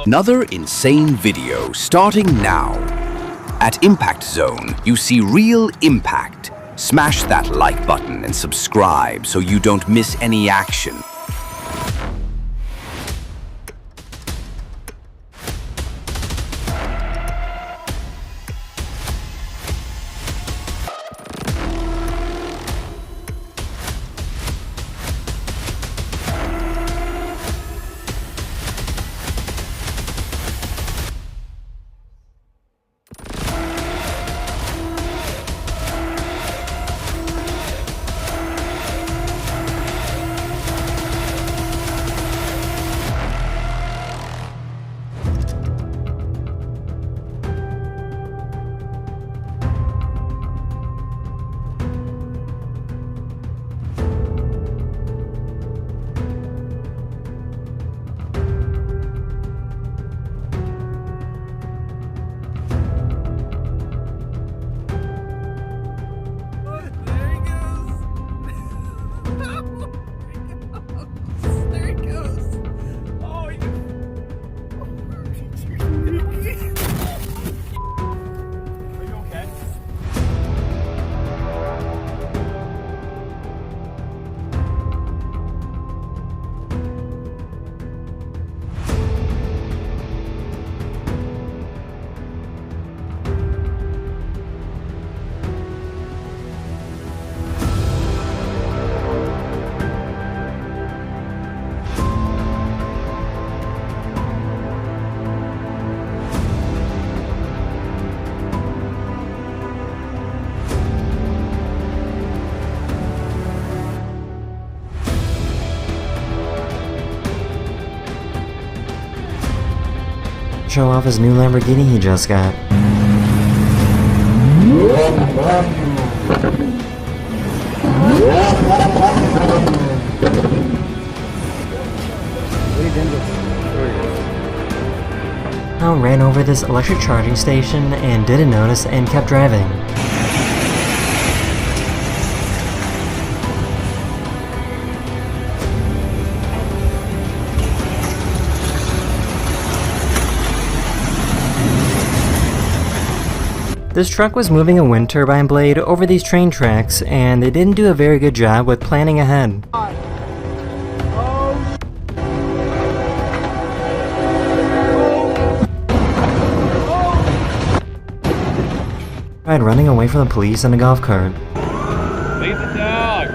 Another insane video starting now. At Impact Zone, you see real impact. Smash that like button and subscribe so you don't miss any action. Show off his new Lamborghini he just got. Now ran over this electric charging station and didn't notice and kept driving. This truck was moving a wind turbine blade over these train tracks, and they didn't do a very good job with planning ahead. Tried running away from the police in a golf cart. Leave the dog!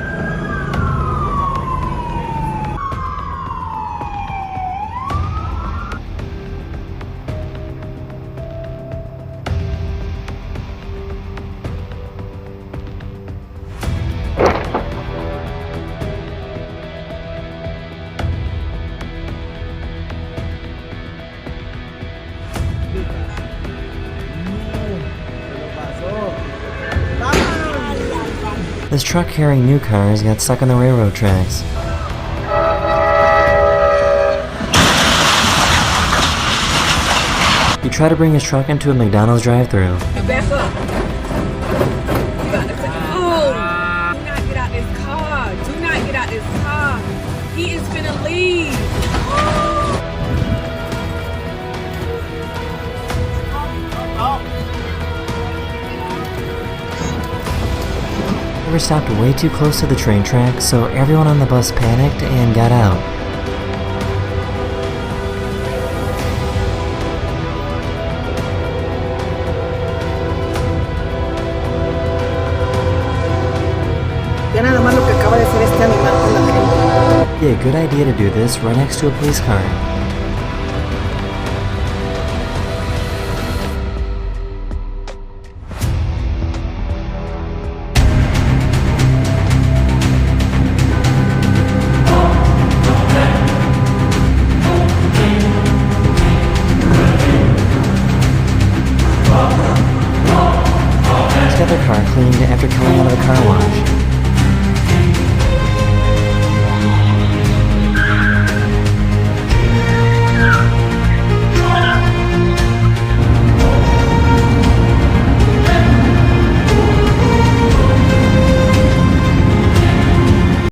This truck carrying new cars got stuck on the railroad tracks. He tried to bring his truck into a McDonald's drive-thru. Back up. Oh! Do not get out this car. Do not get out this car. He is finna leave. We were stopped way too close to the train track, so everyone on the bus panicked and got out. Yeah, good idea to do this right next to a police car. Got their car cleaned after coming out of the car wash.